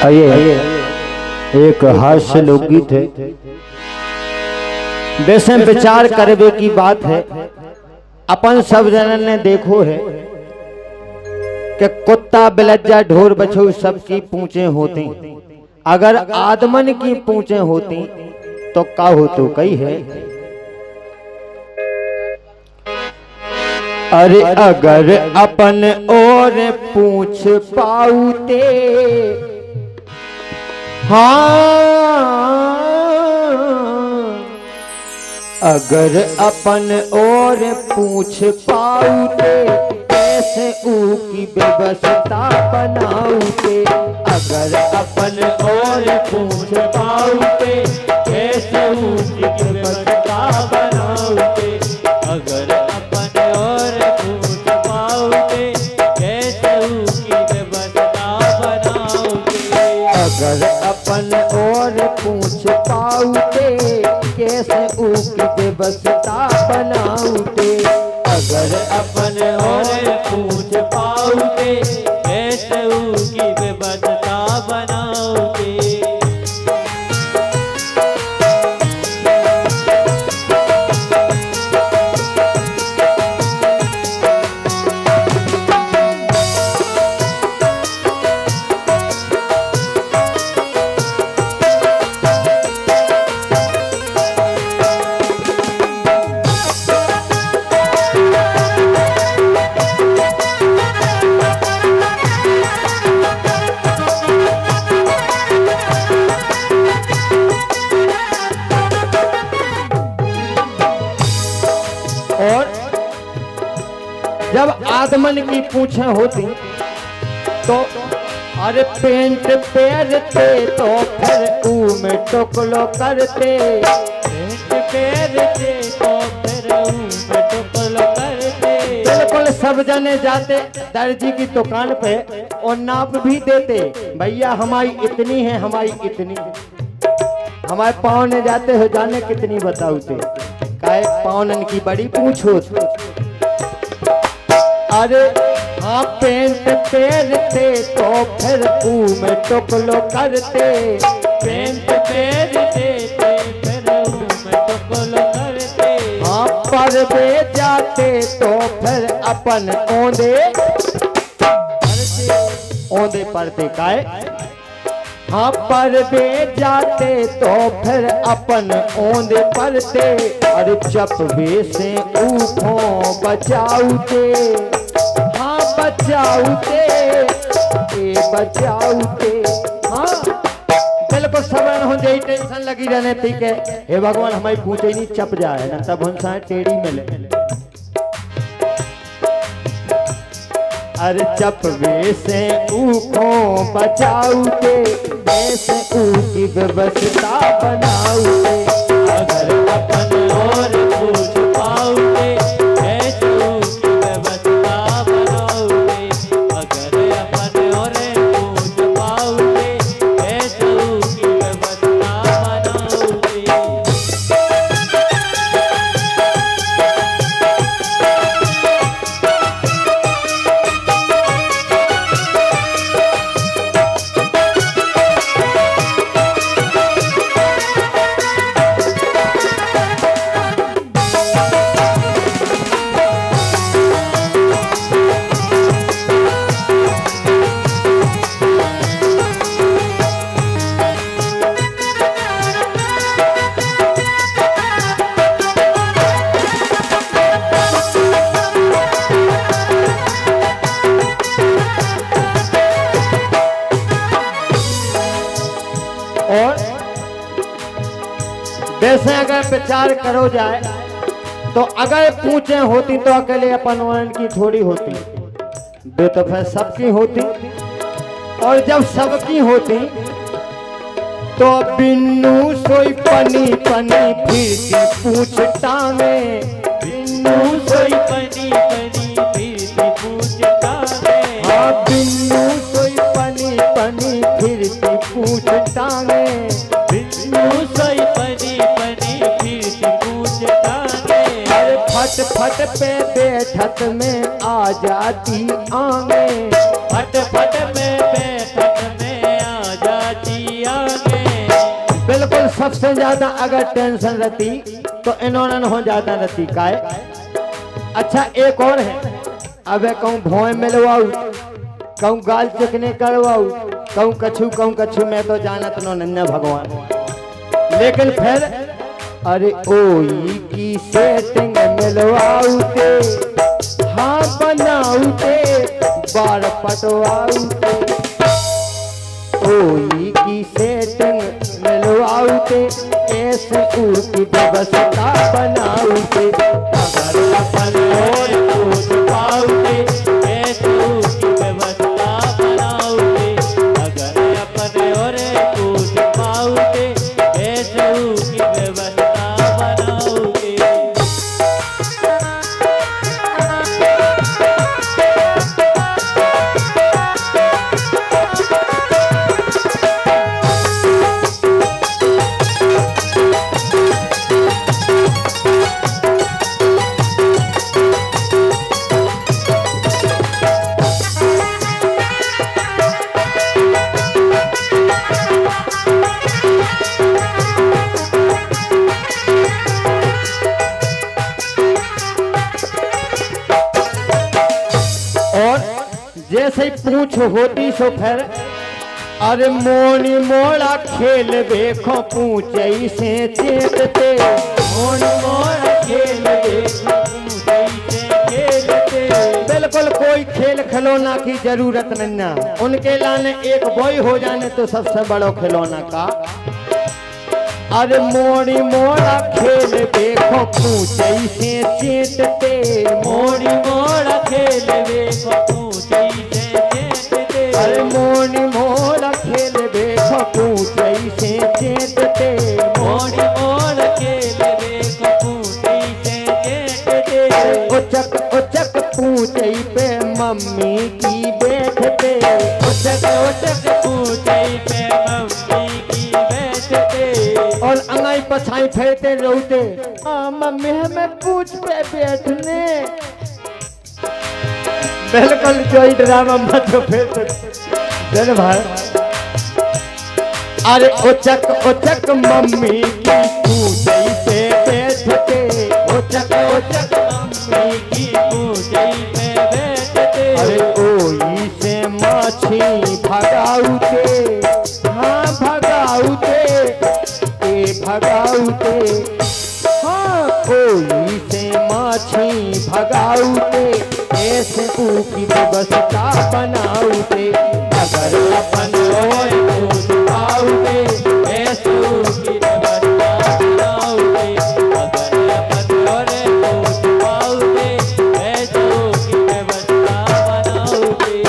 आइए एक हास्य लोकगीत है, वैसे विचार करवे की बात है। अपन सब जनन ने देखो है कि कुत्ता बिलज्जा ढोर बछऊ सबकी पूंछे होती, अगर आदमन की पूंछे होती तो का हो तो कई है। अरे अगर अपन और पूछ पाऊते, हाँ अगर अपन और पूछ पाऊते कैसे ऊ की व्यवस्था बनाऊते। अगर अपन और पूछ पाऊते कैसे ऊ की व्यवस्था बनाऊते। अगर अपन और पूछ पाओगे कैसे उसकी व्यवस्था बनाओगे। अगर अपन और पूछ पाऊते कैसे उसकी व्यवस्था बनाऊते। अगर अपन और पूछ पाओगे कैसे उसकी व्यवस्था बनाओगे। और जब आदमन की पूछें होती तो अरे पेंट पहनते तो फिर ऊ में टोकलो करते। पेंट पहनते तो फिर में टुकलो करते। बिल्कुल सब जने जाते दर्जी की दुकान पे और नाप भी देते, भैया हमारी इतनी है, हमारी इतनी। हमारे पाँव जाते हो जाने कितनी बताऊते, काहे पावनन की बड़ी पूछो। अरे हाँ पेंट पहनते तो फिर ऊ में टोकलो करते। पेंट पहनते तो फिर में टुकलो करते। हाँ पर वे जाते तो फिर अपन ओंदे पड़ते काहे। हाँ पर वे जाते तो फिर अपन ओंदे पड़ते। और चप वे से ऊखों बचाऊते, हाँ बचाऊते बचाऊते। हाँ बिल्कुल सबन हो जाए, टेंशन लगी रहने थी के हे भगवान हमारी पूछे नहीं चप जाए ना, तब हम साए टेढ़ी मिले। अरे चप वे से ऊखों बचाऊते वैसे ऊ की व्यवस्था बनाऊते। अगर अपन और पूछ पाओगे कैसे उसकी व्यवस्था बनाओगे। अगर अपन और पूछ पाओगे कैसे उसकी व्यवस्था बनाओगे। और वैसे अगर विचार करो जाए तो अगर पूछे होती तो अकेले अपन वालन की थोड़ी होती, दो तो फिर सबकी होती। और जब सबकी होती तो बिन्नू सोई पनी पनी फिरती पूछ टांगे। बिन्नू सोई पनी पनी फिरती पूछ टांगे। हाँ बिन्नू सोई पनी पनी फिरती पूछ टांगे। बिन्नू सोई पनी पनी फिरती पूछ टांगे। अरे फट फट पे बैठक में आ जाती आंगे। फट फट में बैठक में आ सबसे ज्यादा अगर टेंशन रहती तो इन्होंने हो ज्यादा रहती काय। अच्छा एक और है, अबे कहूँ भोए मिलवाऊ, कहूँ गाल चिकने करवाऊ, कहूँ कछु मैं तो जानत नो नन्ना भगवान। लेकिन फिर अरे ओई की सेटिंग मिलवाऊ ते, हाँ बनाऊ ते, बार पटवाऊ ते, ओई की सेटिंग मिलवाऊ ते, ऐसे की व्यवस्था बनाऊ ते। अगर अपन और पूछ पाओगे ऐसे की व्यवस्था बनाओगे। अगर अपन और पूछ पाओगे ऐसे की व्यवस्था बनाओगे। जैसे ही पूछ होती सो फिर अरे मोनी मोड़ा खेल देखो पूछे से चेतते, मोड़ मोड़ खेल देखो पूछे से खेलते। बिल्कुल कोई खेल खिलौना की जरूरत नहीं ना, उनके लाने एक बॉय हो जाने तो सबसे बड़ो खिलौना का। अरे मोड़ी मोड़ा खेल देखो पूछे से चेतते, मोड़ी मोड़ा खेल देखो पूछे से चेतते। अरे मोड़ी मोड़ा खेल देखो पूछे से चेतते, मोड़ी मोड़ खेल देखो पूछे से चेतते। उचक उचक पूछे पे मम्मी की बैठते, उचक उचक पूछे पे मम्मी की बैठते। और अंगाई पछाई फेरते रोते, मम्मी हमें पूछ पे बैठने। बिल्कुल कोई ड्रामा मत फेरते चल भाई। अरे उचक उचक मम्मी की पूछे से बैठते, उचक उचक मम्मी की पूछे पे बैठते। अरे ओई से माछी भगाऊते, हाँ भगाऊते, भगाऊते, हाँ कोई से माछी भगाऊते, ऐसे की व्यवस्था बनाऊते। अगर अपन और पूछ पाओगे ऐसे की व्यवस्था बनाओगे। अगर अपन और पूछ पाओगे ऐसे की व्यवस्था बनाओगे।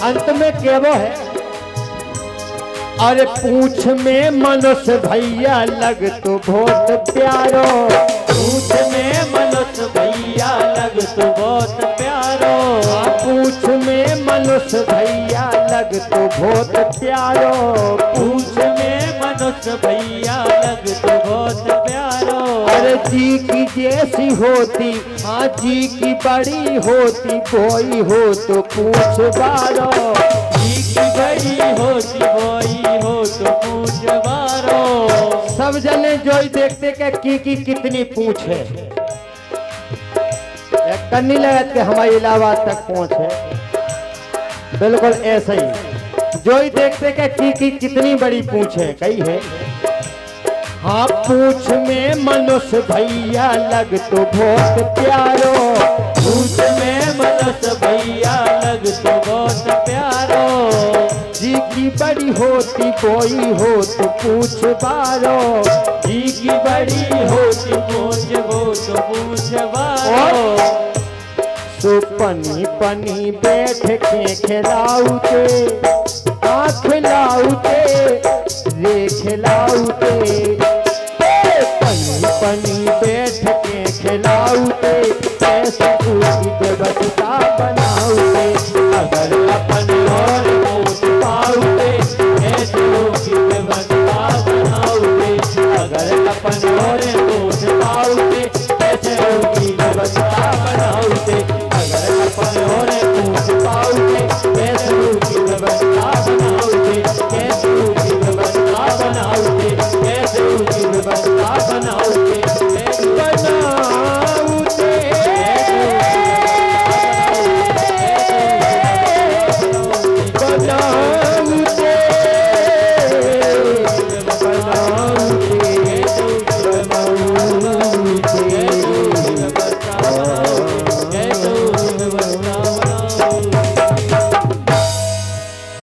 अंत में केवो है, अरे पूछ में मनुष्य भैया लग तो बहुत प्यारो, पूछ में मनुष्य भैया लग तो बहुत प्यारो। पूछ में मनुष्य भैया लग तो बहुत प्यारो, पूछ में मनुष्य भैया लग तो बहुत प्यारो। अरे जी की जैसी होती, हाँ जी की बड़ी होती, कोई हो तो पूछ बारो, जी की बड़ी होती कोई हो तो पूछ बारो। सब जने जो ही देखते कि की कितनी पूछ है, करनी लगत के हमारे इलाहाबाद तक पहुंचे। बिल्कुल ऐसे ही जो ही देखते कि कितनी बड़ी पूछ है, कही है। हाँ पूछ में मनुष्य भैया लग तो बहुत प्यारो, पूछ में मनुष्य भैया लग तो बहुत प्यारो। जी की बड़ी होती कोई हो तो पूछ बारो, जी की बड़ी होती पूछ वो तो पूछ बारो। तो पनी पनी बैठ के खिलाऊते खिलाऊते रे खिलाऊते पनी पनी